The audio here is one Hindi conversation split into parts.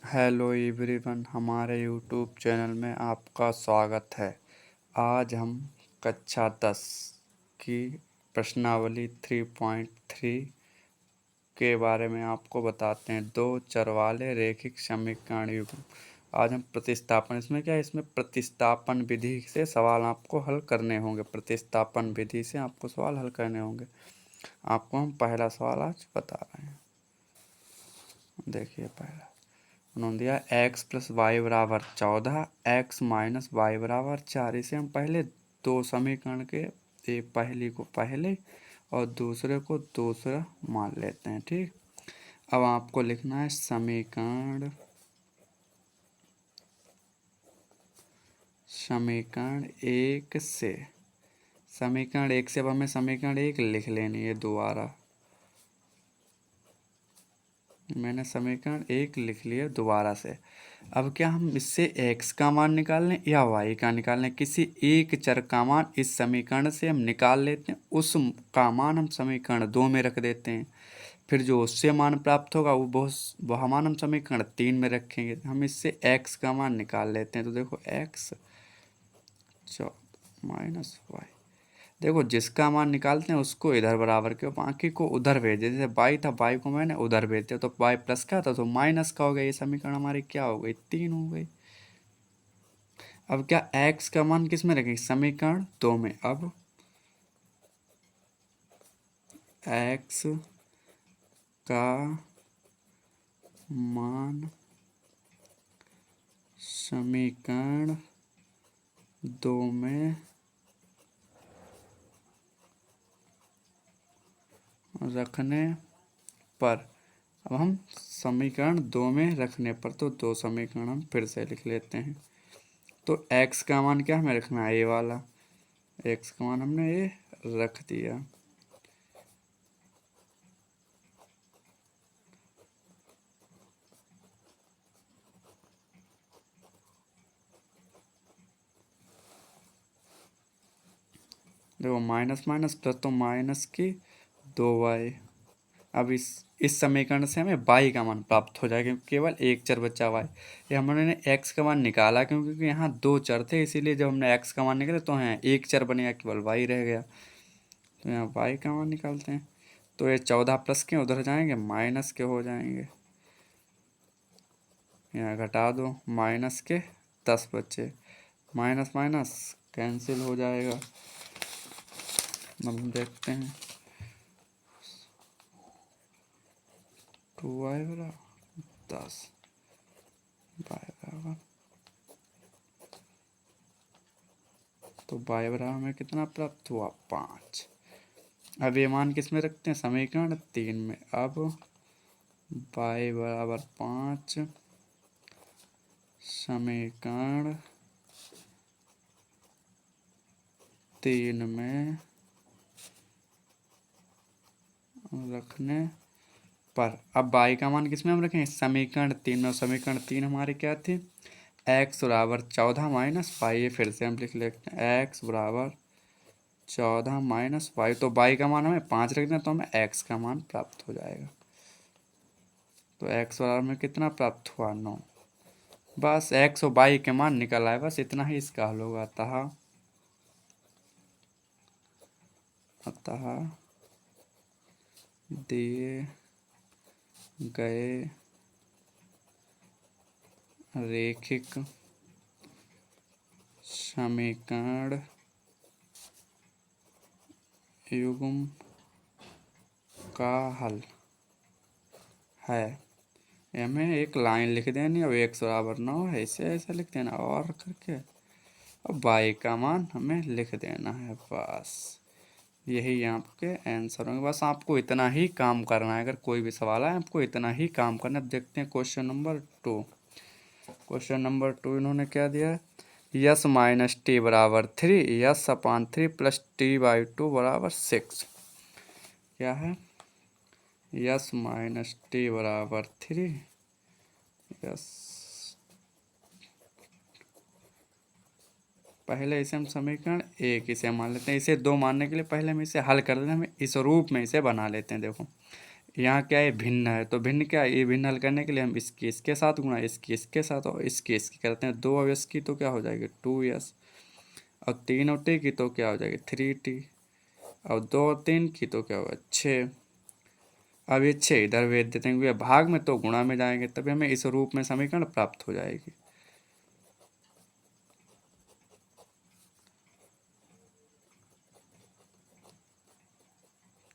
हेलो एवरीवन, हमारे यूट्यूब चैनल में आपका स्वागत है। आज हम कक्षा 10 की प्रश्नावली 3.3 के बारे में आपको बताते हैं। दो चर वाले रैखिक समीकरण युग्म। आज हम प्रतिस्थापन, इसमें क्या है, इसमें प्रतिस्थापन विधि से सवाल आपको हल करने होंगे। प्रतिस्थापन विधि से आपको सवाल हल करने होंगे। आपको हम पहला सवाल आज बता रहे हैं। देखिए, पहला उन्होंने दिया x प्लस वाई बराबर 14, x माइनस वाई बराबर 4। इसे हम पहले दो समीकरण के एक पहली को पहले और दूसरे को दूसरा मान लेते हैं। ठीक, अब आपको लिखना है समीकरण एक से। समीकरण एक से अब हमें समीकरण एक लिख लेनी है दोबारा। मैंने समीकरण एक लिख लिया दोबारा से। अब क्या हम इससे x का मान निकाल लें या y का निकाल लें? किसी एक चर का मान इस समीकरण से हम निकाल लेते हैं, उस का मान हम समीकरण 2 में रख देते हैं। फिर जो उससे मान प्राप्त होगा वह मान हम समीकरण 3 में रखेंगे। हम इससे x का मान निकाल लेते हैं। तो देखो x माइनस वाई, देखो जिसका मान निकालते हैं उसको इधर बराबर के, बाकी को उधर भेज दे। जैसे बाई था, बाई को मैंने उधर भेज दिया, तो बाई प्लस का था तो माइनस का हो गया। ये समीकरण हमारी क्या हो गई? 3 हो गई। अब क्या x का मान किस में रखेंगे? समीकरण 2 में। अब x का मान समीकरण 2 में रखने पर, अब हम समीकरण 2 में रखने पर तो दो समीकरण हम फिर से लिख लेते हैं। तो x का मान क्या हमें रखना है? ये वाला x का मान हमने ये रख दिया। देखो माइनस माइनस प्लस, तो माइनस की 2y। अब इस समीकरण से हमें y का मान प्राप्त हो जाएगा, क्योंकि केवल एक चर बचा y। ये हमने x का मान निकाला क्योंकि यहाँ दो चर थे, इसीलिए जब हमने x का मान निकाला तो यहाँ एक चर बनेगा, केवल y रह गया। तो यहाँ y का मान निकालते हैं। तो ये 14 प्लस के उधर जाएंगे, माइनस के हो जाएंगे। यहाँ घटा दो, माइनस के 10 बचे। माइनस माइनस कैंसिल हो जाएगा। अब हम देखते हैं 2y बराबर 10, y बराबर, तो y बराबर हमें कितना प्राप्त हुआ? 5। अब ये मान किस में रखते हैं? समीकरण 3 में। अब y बराबर 5 समीकरण 3 में रखने पर, अब y का मान किस में हम रखेंगे? समीकरण 3 में। समीकरण 3 हमारी क्या थी? x बराबर 14 माइनस वाई। ये फिर से हम लिख लेते हैं, x बराबर 14 माइनस वाई। तो y का मान हमें 5 रखना, तो हमें x का मान प्राप्त हो जाएगा। तो x बराबर में कितना प्राप्त हुआ? 9। बस x और y के मान निकल आए, बस इतना ही इसका हल होगा। अतः दिए गए रैखिक समीकरण युग्म का हल है। हमें एक लाइन लिख देनी, अब x बराबर 9 है, इसे ऐसा लिख देना और करके, अब y का मान हमें लिख देना है। बस यही आपके आंसर होंगे। बस आपको इतना ही काम करना है। अगर कोई भी सवाल है आपको इतना ही काम करना है। अब देखते हैं क्वेश्चन नंबर 2। क्वेश्चन नंबर 2 इन्होंने क्या दिया है? यस माइनस टी बराबर 3, yes upon 3 plus T by 2 बराबर 6। क्या है? यस माइनस टी बराबर 3, यस, पहले इसे हम समीकरण एक इसे मान लेते हैं। इसे 2 मानने के लिए पहले हम इसे हल कर लेते हैं। हम इस रूप में इसे बना लेते हैं। देखो यहाँ क्या है, भिन्न है, तो भिन्न क्या है, ये भिन्न हल करने के लिए हम इसकी इसके साथ गुणा, इसकी इसके साथ और इसकी इसकी करते हैं। 2 और इसकी तो क्या हो जाएगी 2s, और 3 और t की तो क्या हो जाएगी 3t, और 2 और 3 की तो क्या होगा 6। अब ये 6 इधर भेज देते हैं, क्योंकि भाग में तो गुणा में जाएंगे, तभी हमें इस रूप में समीकरण प्राप्त हो जाएगी।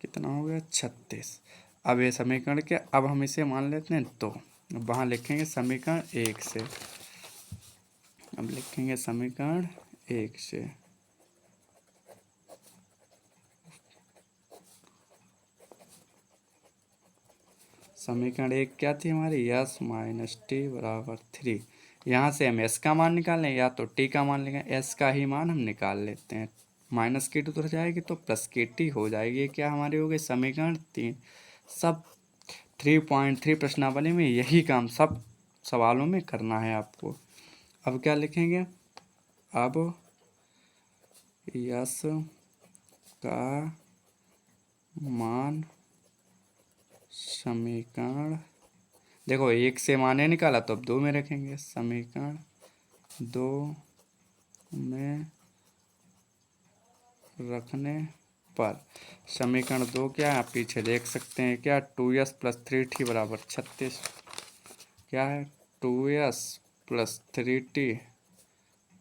कितना हो गया 36। अब ये समीकरण क्या, अब हम इसे मान लेते हैं, तो वहाँ लिखेंगे समीकरण 1 से। अब लिखेंगे समीकरण 1 से। समीकरण 1 क्या थी हमारी, यस माइनस टी बराबर 3। यहाँ से हम एस का मान निकाल लें या तो टी का मान लेंगे, एस का ही मान हम निकाल लेते हैं। माइनस की टू उधर जाएगी तो प्लस की टी हो जाएगी। ये क्या हमारी हो गई समीकरण 3। सब 3.3 प्रश्नावली में यही काम सब सवालों में करना है आपको। अब क्या लिखेंगे, अब यस का मान समीकरण, देखो 1 से माने निकाला तो अब 2 में रखेंगे, समीकरण 2 में रखने पर समीकरण 2 क्या है, आप पीछे देख सकते हैं, क्या 2s प्लस 3t बराबर 36। क्या है 2s प्लस 3t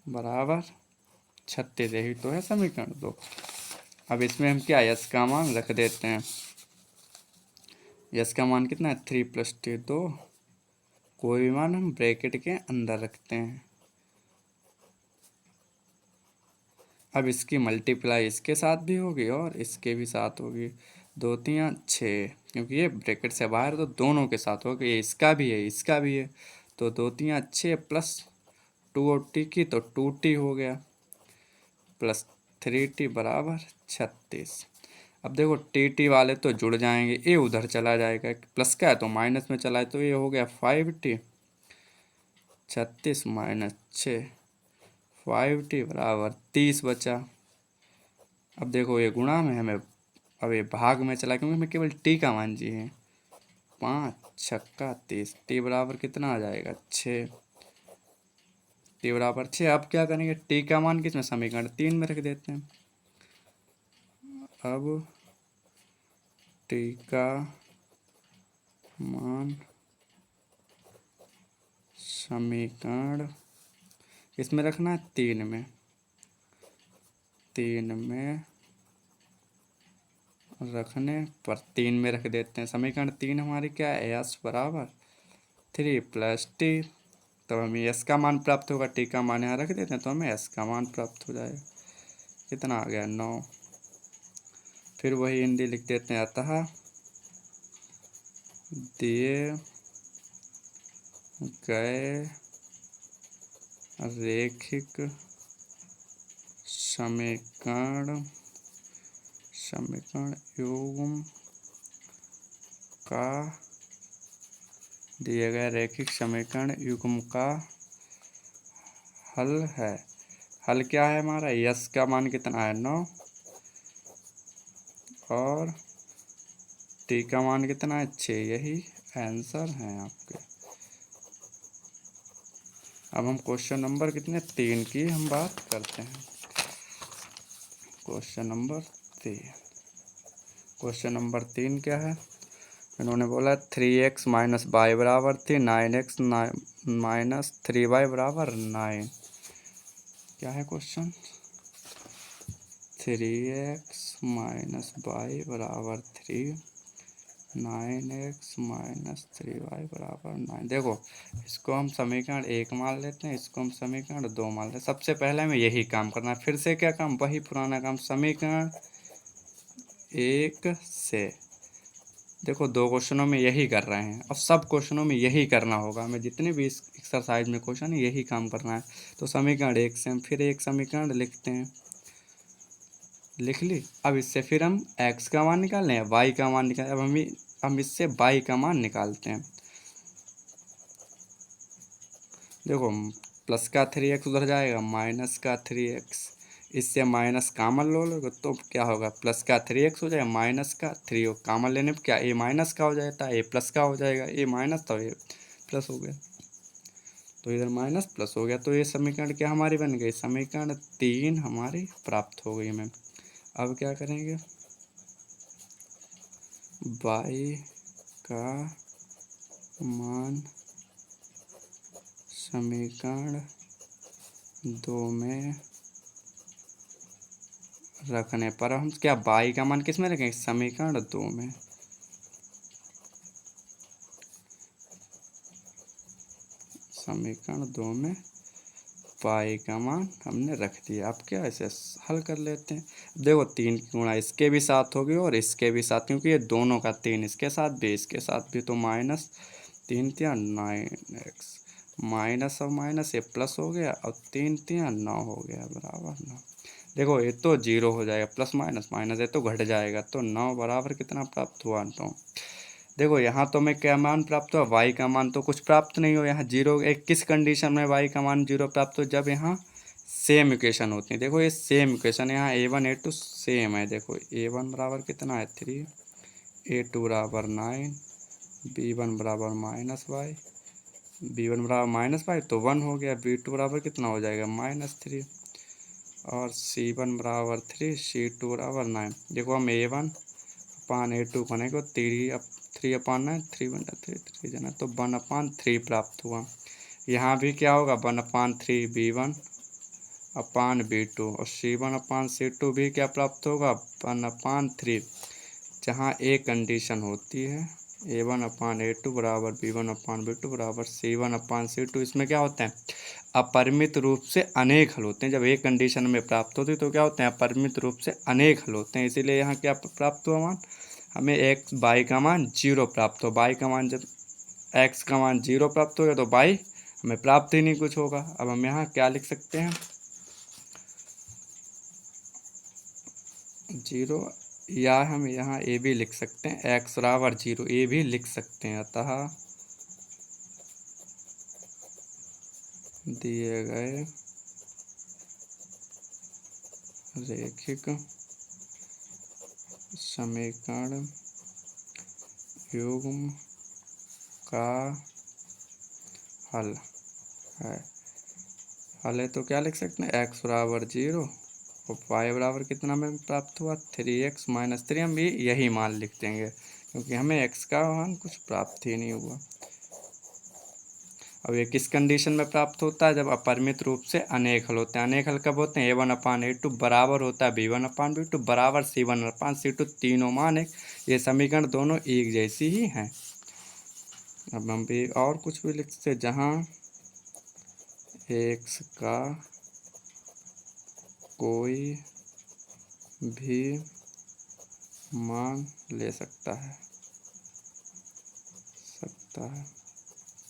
बराबर 36, यही तो है समीकरण 2। अब इसमें हम क्या यस का मान रख देते हैं। यस का मान कितना है 3 प्लस टी, 2, कोई भी मान हम ब्रैकेट के अंदर रखते हैं। अब इसकी मल्टीप्लाई इसके साथ भी होगी और इसके भी साथ होगी, 2 3 6, क्योंकि ये ब्रैकेट से बाहर तो दोनों के साथ होगी, ये इसका भी है इसका भी है, तो 2 3 6 प्लस 2 और टी की तो 2t हो गया, प्लस 3t बराबर 36। अब देखो टी वाले तो जुड़ जाएंगे, ये उधर चला जाएगा, प्लस का है तो माइनस में चला है, तो ये हो गया 5t, 36 माइनस 6, 5t बराबर 30 बचा। अब देखो ये गुणा में हमें, अब ये भाग में चला क्योंकि हमें केवल टी का मान चाहिए। 5 छक्का 30, टी बराबर कितना आ जाएगा 6, टी बराबर 6। अब क्या करेंगे, टी का मान किसमें समीकरण 3 में रख देते हैं। अब टी का मान समीकरण किसमें रखना है 3 में, 3 में रखने पर 3 में रख देते हैं। समीकरण 3 हमारी क्या है, एस बराबर 3 प्लस टी, तब हमें एस का मान प्राप्त होगा, टी का मान यहाँ रख देते हैं तो हमें एस का मान प्राप्त हो जाएगा। कितना आ गया 9। फिर वही हिंदी लिख देते हैं, अतः दिए गए रैखिक समीकरण युग्म का, दिए गए रैखिक समीकरण युग्म का हल है। हल क्या है हमारा, यस का मान कितना है 9 और टी का मान कितना है 6, यही आंसर है आपके। अब हम क्वेश्चन नंबर कितने 3 की हम बात करते हैं। क्वेश्चन नंबर 3, क्वेश्चन नंबर 3 क्या है, इन्होंने बोला 3x माइनस वाई बराबर 3, 9x माइनस 3y बराबर 9। क्या है क्वेश्चन, 3x माइनस वाई बराबर 3, 9x माइनस 3y बराबर 9। देखो इसको हम समीकरण 1 मान लेते हैं, इसको हम समीकरण 2 मान लेते हैं। सबसे पहले हमें यही काम करना है, फिर से क्या काम, वही पुराना काम, समीकरण 1 से। देखो 2 क्वेश्चनों में यही कर रहे हैं और सब क्वेश्चनों में यही करना होगा, हमें जितने भी इस एक्सरसाइज में क्वेश्चन है यही काम करना है। तो समीकरण 1 से हम फिर एक समीकरण लिखते हैं, लिख ली। अब इससे फिर हम x का मान निकालें या y का मान निकालें। अब हम इससे y का मान निकालते हैं। देखो प्लस का 3x उधर जाएगा, माइनस का 3x, इससे माइनस कॉमन लो लोगे तो क्या होगा, प्लस का 3x हो जाएगा, माइनस का 3 कॉमन लेने पर क्या ए माइनस का हो जाता है, ए प्लस का हो जाएगा, ए माइनस तो ए प्लस हो गया, तो इधर माइनस प्लस हो गया। तो ये समीकरण क्या हमारी बन गई, समीकरण 3 हमारी प्राप्त हो गई मैम। अब क्या करेंगे, y का मान समीकरण 2 में रखने पर हम क्या y का मान किस में रखेंगे, समीकरण 2 में। समीकरण 2 में y का मान हमने रख दिया। अब क्या ऐसे हल कर लेते हैं। देखो 3 गुणा इसके भी साथ होगी और इसके भी साथ, क्योंकि ये दोनों का 3 इसके साथ भी इसके साथ भी, तो माइनस 3 3 9x, माइनस और माइनस ये प्लस हो गया और 3 3 9 हो गया बराबर 9। देखो ये तो 0 हो जाएगा, प्लस माइनस माइनस ये तो घट जाएगा, तो 9 बराबर कितना प्राप्त हुआ, 9। देखो यहाँ तो मैं क्या मान प्राप्त हुआ, y का मान तो कुछ प्राप्त नहीं हो, यहाँ 0 एक किस कंडीशन में y का मान 0 प्राप्त हो, जब यहाँ सेम इक्वेशन होती है। देखो ये सेम इक्वेशन यहाँ a1 a2 सेम है। देखो a1 बराबर कितना है 3, a2 बराबर 9, b1 बराबर माइनस वाई, b1 बराबर माइनस वाई तो 1 हो गया, b2 बराबर कितना हो जाएगा -3, और c1 बराबर 3, c2 बराबर 9। देखो हम a1 अपान a2 बनेगा 3 अपान 9, 3 1 3 3 जना तो 1/3 प्राप्त हुआ। यहाँ भी क्या होगा 1/3 b1 अपान b2, और c1 अपान c2 भी क्या प्राप्त होगा 1/3, जहाँ ए कंडीशन होती है a1 अपान a2 बराबर b1 अपान b2 बराबर c1 अपान c2। इसमें क्या होता है, अपरिमित रूप से अनेक हल होते हैं। जब एक कंडीशन में प्राप्त होती है तो क्या होते हैं, अपरिमित रूप से अनेक हल होते हैं। इसीलिए यहाँ क्या प्राप्त हुआ मान, हमें x y का मान 0 प्राप्त हो, y का मान जब x का मान 0 प्राप्त हो गया तो y हमें प्राप्त ही नहीं कुछ होगा। अब हम यहाँ क्या लिख सकते हैं, 0, या हम यहाँ ए भी लिख सकते हैं, x बराबर 0 ए भी लिख सकते हैं। अतः दिए गए रैखिक समीकरण युग्म का हल है। हल है तो क्या लिख सकते हैं, x बराबर 0 और y बराबर कितना में प्राप्त हुआ 3x - 3। हम भी यही मान लिख देंगे क्योंकि हमें x का मान कुछ प्राप्त ही नहीं हुआ। अब ये किस कंडीशन में प्राप्त होता है, जब अपरिमित रूप से अनेक हल होते हैं। अनेक हल कब होते हैं, a1 अपान a2 बराबर होता है b1 अपान b2 बराबर c1 अपान c2, तीनों मान एक, ये समीकरण दोनों एक जैसी ही हैं। अब हम भी और कुछ भी लिख सकते हैं, जहाँ x का कोई भी मान ले सकता है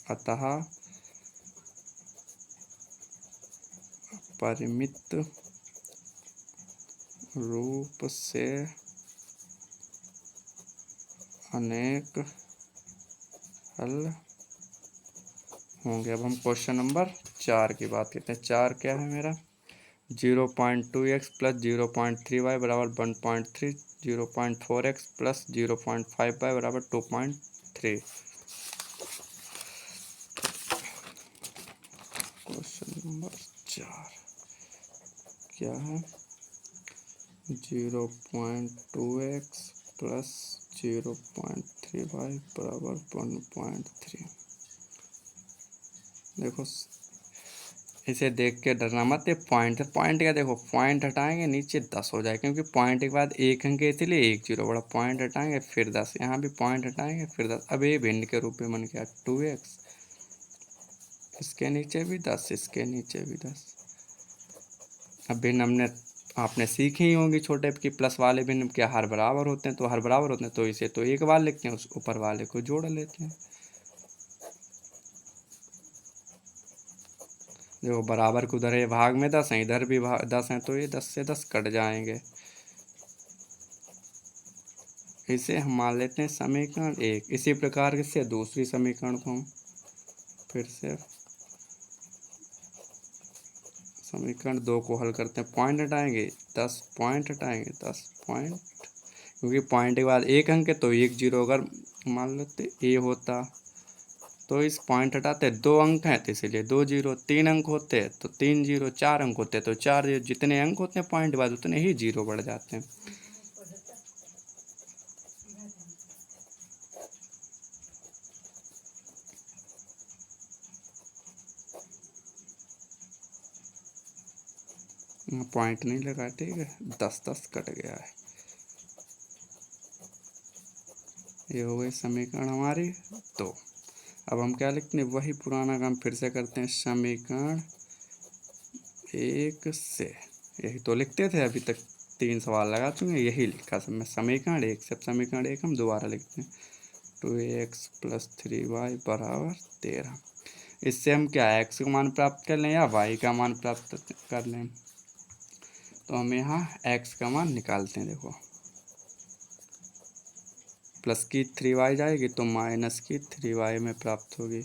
अतः परिमित रूप से अनेक हल होंगे। अब हम क्वेश्चन नंबर 4 की बात करते हैं। 4 क्या है मेरा, 0.2x प्लस 0.3y बराबर 1.3, 0.4x प्लस 0.5y बराबर 2.3। क्वेश्चन नंबर 4 क्या है, 0.2x प्लस 0.3y बराबर 1.3। देखो इसे देख के डरना मत, ये पॉइंट है, पॉइंट क्या, देखो पॉइंट हटाएंगे नीचे 10 हो जाए, क्योंकि पॉइंट के बाद एक अंक है इसलिए 1 0 बड़ा, पॉइंट हटाएंगे फिर 10, यहाँ भी पॉइंट हटाएंगे फिर 10। अब ये भिन्न के रूप में बन गया 2x, इसके नीचे भी 10, इसके नीचे भी 10। अब भिन्न हमने आपने सीखी ही होंगी छोटे की, प्लस वाले भिन्न क्या हर बराबर होते हैं, तो हर बराबर होते हैं तो इसे तो एक बार लिखते हैं, उस ऊपर वाले को जोड़ लेते हैं। देखो बराबर को उधर है भाग में 10 है, इधर भी 10 है, तो ये 10 से 10 कट जाएंगे। इसे हम मान लेते हैं समीकरण 1। इसी प्रकार से दूसरी समीकरण को हम फिर से समीकरण 2 को हल करते हैं। पॉइंट हटाएंगे 10 पॉइंट हटाएंगे 10 पॉइंट, क्योंकि पॉइंट के बाद एक अंक है तो एक जीरो, अगर मान लेते ए होता तो इस पॉइंट हटाते, 2 अंक हैं तो इसीलिए 2 जीरो, 3 अंक होते हैं तो 3 जीरो, 4 अंक होते हैं तो 4 जीरो, जितने अंक होते हैं पॉइंट के बाद उतने ही जीरो बढ़ जाते हैं। पॉइंट नहीं लगा, ठीक है, 10 कट गया है। ये हो गई समीकरण हमारी। तो अब हम क्या लिखते हैं, वही पुराना काम फिर से करते हैं। समीकरण 1 से, यही तो लिखते थे अभी तक, 3 सवाल लगा चुके हैं, यही लिखा सब में, समीकरण 1 से। अब समीकरण 1 हम दोबारा लिखते हैं, 2x + 3y = 13। इससे हम क्या x का मान प्राप्त कर लें या y का मान प्राप्त कर लें, तो हम यहाँ x का मान निकालते हैं। देखो प्लस की 3y जाएगी तो माइनस की 3y में प्राप्त होगी।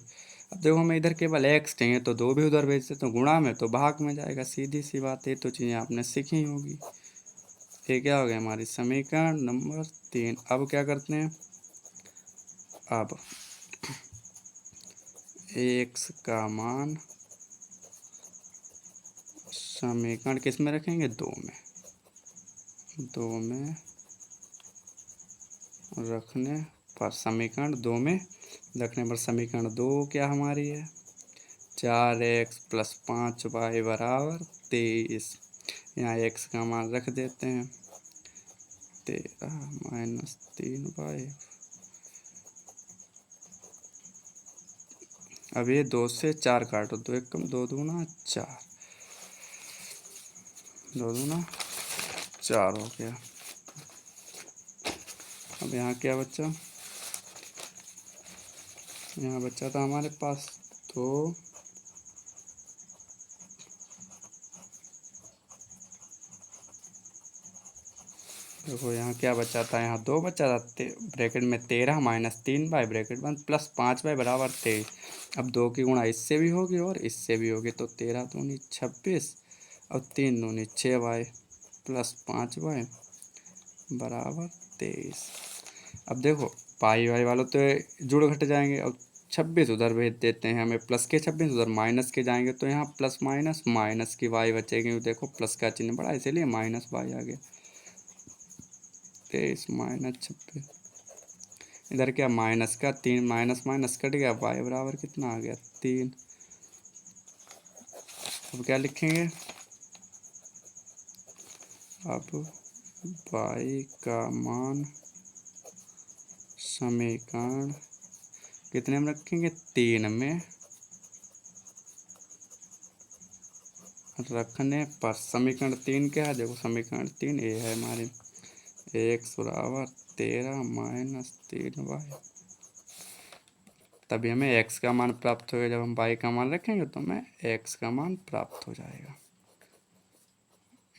अब देखो हमें इधर केवल x चाहिए तो 2 भी उधर भेजते, तो गुणा में तो भाग में जाएगा, सीधी सी बात है, तो चीज़ें आपने सीखी होगी। ये क्या हो गया हमारी समीकरण नंबर 3। अब क्या करते हैं, अब x का मान समीकरण किस में रखेंगे, 2 में, 2 में रखने पर, समीकरण 2 में रखने पर समीकरण 2 क्या हमारी है, 4x + 5y = 23। यहाँ x का मान रख देते हैं 13 - 3y। अब ये 2 से 4 काटो, 2 1 कम, 2 दूना 4, 2 दूना 4 हो गया। अब यहाँ क्या बचा, यहाँ बचा था हमारे पास, तो देखो यहाँ क्या बचा था, यहाँ 2 बचा था, ब्रैकेट में 13 - 3y ब्रैकेट बंद + 5y = 23। अब 2 की गुणा इससे भी होगी और इससे भी होगी, तो 13 दूनी 26 और 3 दूनी 6y + 5y = 23। अब देखो पाई वाई वालों तो जुड़ घट जाएंगे, अब 26 उधर भेज देते हैं, हमें प्लस के 26 उधर माइनस के जाएंगे, तो यहाँ प्लस माइनस की y बचेगी, देखो प्लस का चिन्ह बड़ा इसीलिए -y आ गया, 23 - 26, इधर क्या माइनस का 3 माइनस माइनस कट गया, y बराबर कितना आ गया 3। अब क्या लिखेंगे, अब y का मान समीकरण कितने में रखेंगे, 3 में रखने पर, समीकरण 3 क्या है, देखो समीकरण 3 ये है हमारे, x = 13 - 3y, तभी हमें x का मान प्राप्त होगा। जब हम y का मान रखेंगे तो हमें x का मान प्राप्त हो जाएगा।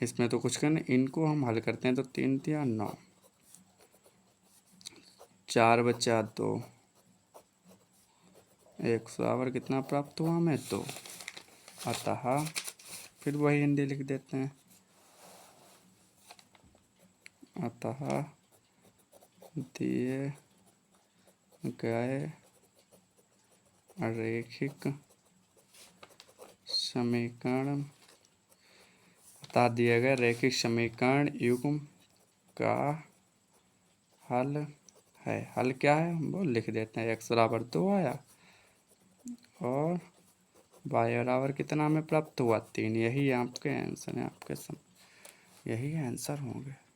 इसमें तो कुछ करना, इनको हम हल करते हैं, तो 3 × 9, 4 बचा 2, x बराबर कितना प्राप्त हुआ हमें, 2। अतः फिर वही हिंदी लिख देते हैं, अतः दिए गए रैखिक समीकरण, अतः दिए गए रैखिक समीकरण युग्म का हल है। हल क्या है हम वो लिख देते हैं, x बराबर 2 आया और y बराबर कितना हमें प्राप्त हुआ, 3। यही आपके आंसर है, आपके यही आंसर होंगे।